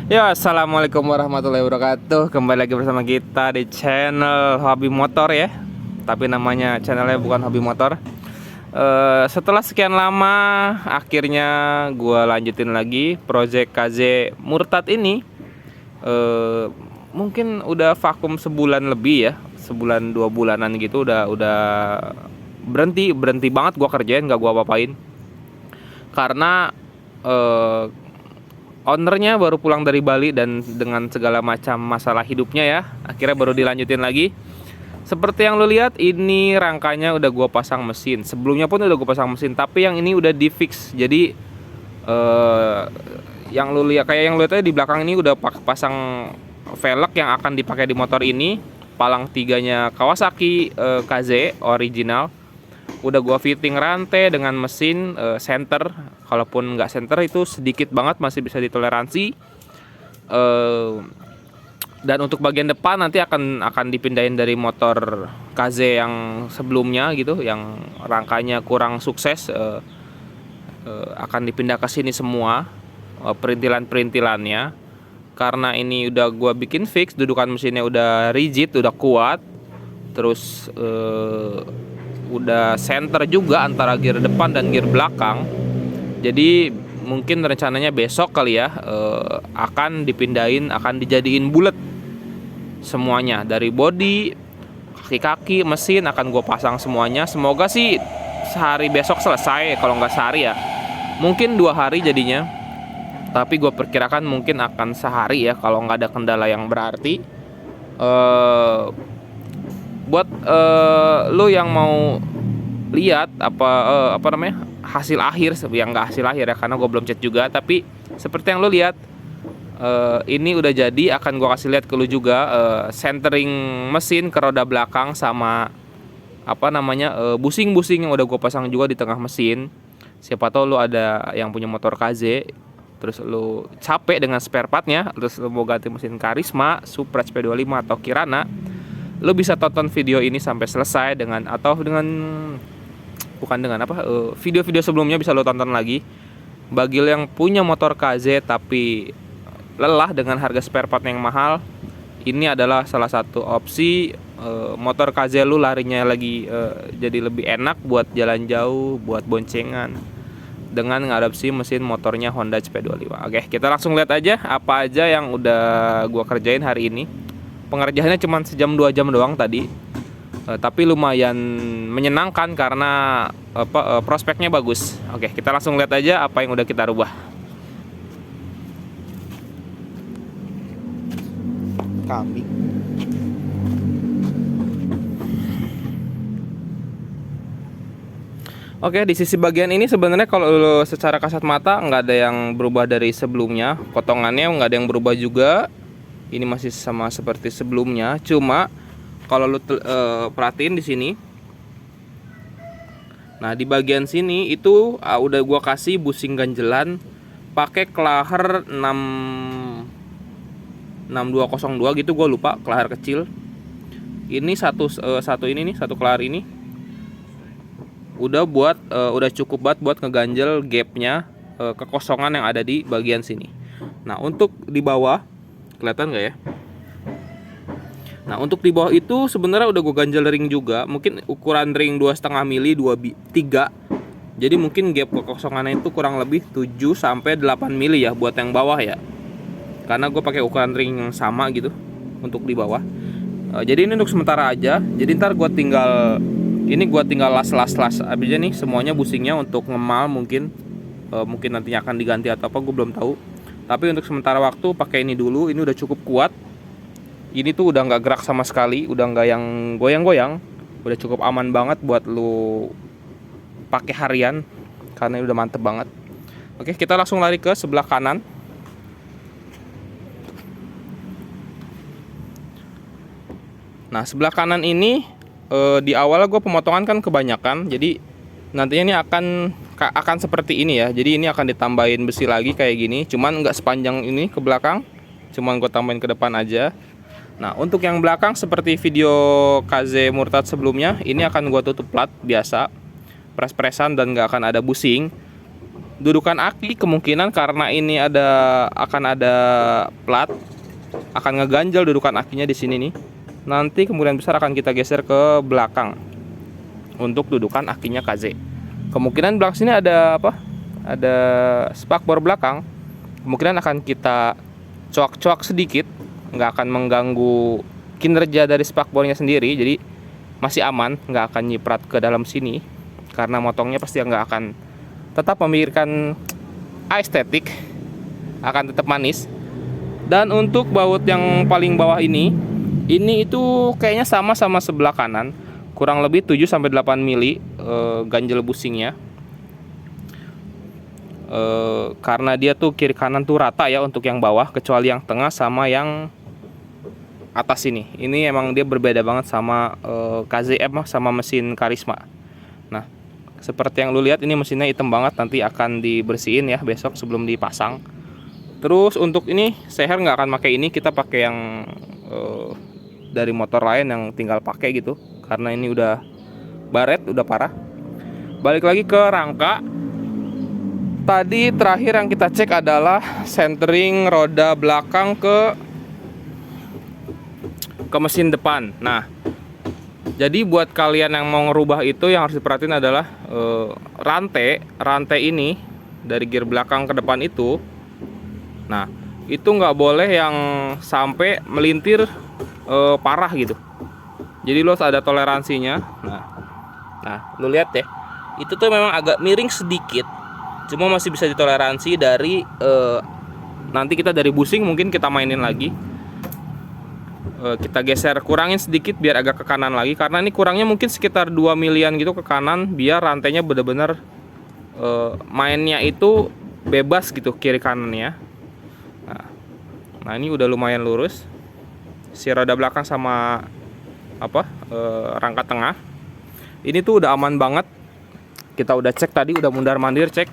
Ya, assalamualaikum warahmatullahi wabarakatuh. Kembali lagi bersama kita di channel Hobi Motor ya. Tapi namanya channelnya bukan Hobi Motor. Setelah sekian lama, akhirnya gua lanjutin lagi project KZ Murtad ini. Mungkin udah vakum sebulan lebih ya, sebulan 2 bulanan gitu. Udah berhenti banget gua kerjain, nggak gua apa-apain. Karena ownernya baru pulang dari Bali dan dengan segala macam masalah hidupnya ya, akhirnya baru dilanjutin lagi. Seperti yang lo lihat, ini rangkanya udah gua pasang mesin. Sebelumnya pun udah gua pasang mesin, tapi yang ini udah di fix. Jadi yang lo lihat, kayak yang lo lihat di belakang ini udah pasang velg yang akan dipakai di motor ini. Palang tiganya Kawasaki KZ original. Udah gua fitting rantai dengan mesin center. Kalaupun nggak center itu sedikit banget, masih bisa ditoleransi. Dan untuk bagian depan nanti akan dipindahin dari motor KZ yang sebelumnya gitu, yang rangkanya kurang sukses, akan dipindah ke sini semua perintilan-perintilannya. Karena ini udah gua bikin fix, dudukan mesinnya udah rigid, udah kuat. Terus udah center juga antara gear depan dan gear belakang. Jadi mungkin rencananya besok kali ya, akan dipindahin, akan dijadiin bulat semuanya, dari bodi, kaki-kaki, mesin akan gue pasang semuanya. Semoga sih sehari besok selesai, kalau nggak sehari ya mungkin 2 hari jadinya. Tapi gue perkirakan mungkin akan sehari ya, kalau nggak ada kendala yang berarti. Buat lo yang mau lihat apa namanya hasil akhir, yang nggak hasil akhir ya karena gue belum cat juga, tapi seperti yang lo lihat, ini udah jadi. Akan gue kasih lihat ke lo juga centering mesin ke roda belakang, sama apa namanya busing-busing yang udah gue pasang juga di tengah mesin. Siapa tahu lo ada yang punya motor KZ, terus lo capek dengan spare partnya, terus lo mau ganti mesin Karisma, Supra SP25 atau Kirana, lo bisa tonton video ini sampai selesai video-video sebelumnya bisa lo tonton lagi. Bagi lo yang punya motor KZ tapi lelah dengan harga spare part yang mahal, ini adalah salah satu opsi. Motor KZ lo larinya lagi jadi lebih enak buat jalan jauh, buat boncengan, dengan ngadopsi mesin motornya Honda CP25. Oke, kita langsung lihat aja apa aja yang udah gua kerjain hari ini. Pengerjaannya cuma sejam 2 jam doang tadi, tapi lumayan menyenangkan karena prospeknya bagus. Oke, kita langsung lihat aja apa yang udah kita rubah. Kambing. Oke, di sisi bagian ini sebenarnya kalau lo secara kasat mata nggak ada yang berubah dari sebelumnya. Potongannya nggak ada yang berubah juga. Ini masih sama seperti sebelumnya. Cuma kalau lo perhatiin di sini, nah di bagian sini itu udah gua kasih busing ganjelan pakai Klaher 6202 gitu, gua lupa, Klaher kecil. Ini satu Klaher ini udah cukup banget buat ngeganjel gapnya, kekosongan yang ada di bagian sini. Nah untuk di bawah kelihatan nggak ya? Nah untuk di bawah itu sebenarnya udah gue ganjel ring juga, mungkin ukuran ring 2,5 mili 3. Jadi mungkin gap kekosongannya itu kurang lebih 7-8 mili ya buat yang bawah ya. Karena gue pakai ukuran ring yang sama gitu untuk di bawah. Jadi ini untuk sementara aja. Jadi ntar gue tinggal las aja nih semuanya busingnya untuk ngemal, mungkin nantinya akan diganti atau apa, gue belum tahu. Tapi untuk sementara waktu pakai ini dulu. Ini udah cukup kuat. Ini tuh udah nggak gerak sama sekali, udah nggak yang goyang-goyang, udah cukup aman banget buat lu pakai harian karena udah mantep banget. Oke, kita langsung lari ke sebelah kanan. Nah sebelah kanan ini di awal gue pemotongan kan kebanyakan, jadi nantinya ini akan seperti ini ya. Jadi ini akan ditambahin besi lagi kayak gini, cuman nggak sepanjang ini ke belakang, cuman gue tambahin ke depan aja. Nah untuk yang belakang seperti video KZ Murtad sebelumnya, ini akan gue tutup plat biasa, pres-presan dan nggak akan ada busing. dudukan aki kemungkinan karena ini akan ada plat, akan ngeganjel dudukan akinya di sini nih. Nanti kemungkinan besar akan kita geser ke belakang untuk dudukan akinya KZ. Kemungkinan belakang sini ada apa? Ada spakbor belakang. Kemungkinan akan kita coak-coak sedikit, nggak akan mengganggu kinerja dari spakbornya sendiri. Jadi masih aman, nggak akan nyiprat ke dalam sini karena motongnya pasti nggak akan, tetap memikirkan estetik, akan tetap manis. Dan untuk baut yang paling bawah ini itu kayaknya sama sebelah kanan, kurang lebih 7-8 mili ganjel busingnya. Karena dia tuh kiri kanan tuh rata ya untuk yang bawah, kecuali yang tengah sama yang atas ini. Ini emang dia berbeda banget sama KZM sama mesin Karisma. Nah, seperti yang lu lihat ini mesinnya hitam banget, nanti akan dibersihin ya besok sebelum dipasang. Terus untuk ini seher nggak akan pakai ini, kita pakai yang dari motor lain yang tinggal pakai gitu, karena ini udah baret, udah parah. Balik lagi ke rangka. Tadi terakhir yang kita cek adalah centering roda belakang ke mesin depan. Nah, jadi buat kalian yang mau ngerubah itu, yang harus diperhatiin adalah rantai ini dari gear belakang ke depan itu. Nah, itu nggak boleh yang sampai melintir parah gitu. Jadi lo harus ada toleransinya. Nah, lo lihat deh, itu tuh memang agak miring sedikit, cuma masih bisa ditoleransi. Dari nanti kita dari busing mungkin kita mainin lagi, kita geser, kurangin sedikit biar agak ke kanan lagi, karena ini kurangnya mungkin sekitar 2 milian gitu ke kanan, biar rantainya bener-bener mainnya itu bebas gitu kiri kanannya. Nah ini udah lumayan lurus si roda belakang sama rangka tengah. Ini tuh udah aman banget, kita udah cek tadi, udah mundar-mandir cek.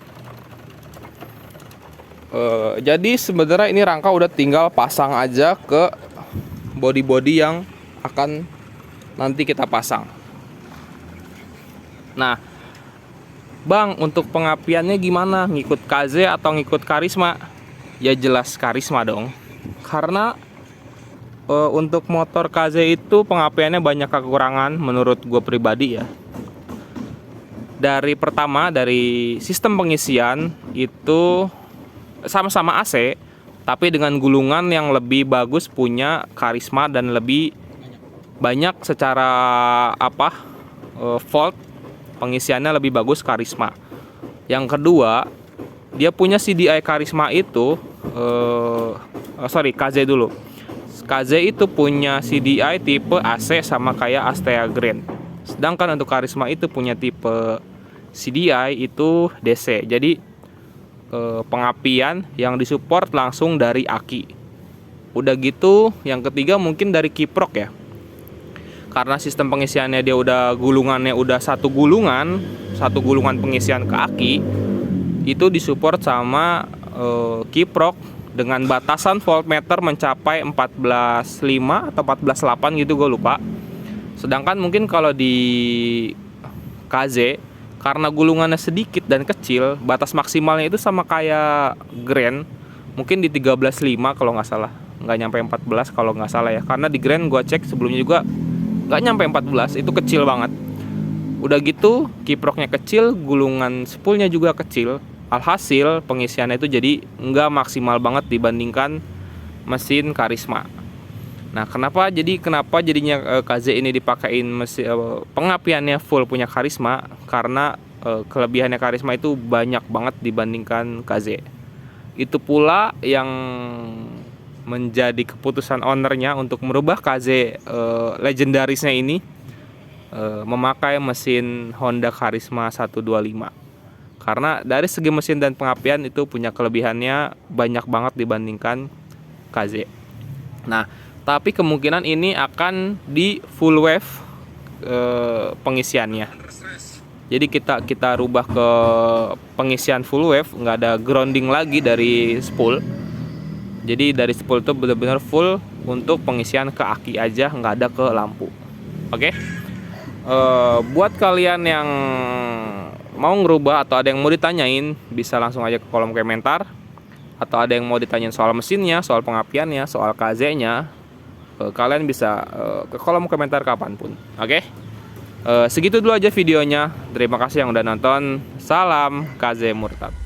Jadi sebenarnya ini rangka udah tinggal pasang aja ke body-body yang akan nanti kita pasang. Nah, Bang, untuk pengapiannya gimana? Ngikut KZ atau ngikut Karisma? Ya jelas Karisma dong. Karena untuk motor KZ itu pengapiannya banyak kekurangan menurut gue pribadi ya. Dari pertama, dari sistem pengisian itu sama-sama AC, tapi dengan gulungan yang lebih bagus punya Karisma dan lebih banyak secara volt pengisiannya lebih bagus Karisma. Yang kedua, dia punya CDI Karisma itu KZ dulu. KZ itu punya CDI tipe AC sama kayak Astea Grand. Sedangkan untuk Karisma itu punya tipe CDI itu DC. Jadi pengapian yang disupport langsung dari aki. Udah gitu, yang ketiga mungkin dari kiprok ya. Karena sistem pengisiannya dia udah gulungannya udah satu gulungan pengisian ke aki, itu disupport sama kiprok dengan batasan voltmeter mencapai 14.5 atau 14.8 gitu, gue lupa. Sedangkan mungkin kalau di KZ, karena gulungannya sedikit dan kecil, batas maksimalnya itu sama kayak Grand, mungkin di 13.5 kalau nggak salah, nggak nyampe 14 kalau nggak salah ya. Karena di Grand gue cek sebelumnya juga nggak nyampe 14, itu kecil banget. Udah gitu kiproknya kecil, gulungan spoolnya juga kecil. Alhasil pengisiannya itu jadi nggak maksimal banget dibandingkan mesin Karisma. Nah, kenapa jadinya KZ ini dipakein mesin pengapiannya full punya Karisma? Karena kelebihannya Karisma itu banyak banget dibandingkan KZ. Itu pula yang menjadi keputusan ownernya untuk merubah KZ legendarisnya ini memakai mesin Honda Karisma 125. Karena dari segi mesin dan pengapian itu punya kelebihannya banyak banget dibandingkan KZ. Nah, tapi kemungkinan ini akan di full wave pengisiannya. Jadi kita rubah ke pengisian full wave, nggak ada grounding lagi dari spool. Jadi dari spool itu benar-benar full untuk pengisian ke aki aja, nggak ada ke lampu. Oke? Buat kalian yang mau ngerubah atau ada yang mau ditanyain, bisa langsung aja ke kolom komentar. Atau ada yang mau ditanyain soal mesinnya, soal pengapiannya, soal KZ-nya, kalian bisa ke kolom komentar kapanpun. Oke? Segitu dulu aja videonya. Terima kasih yang udah nonton. Salam KZ Murtad.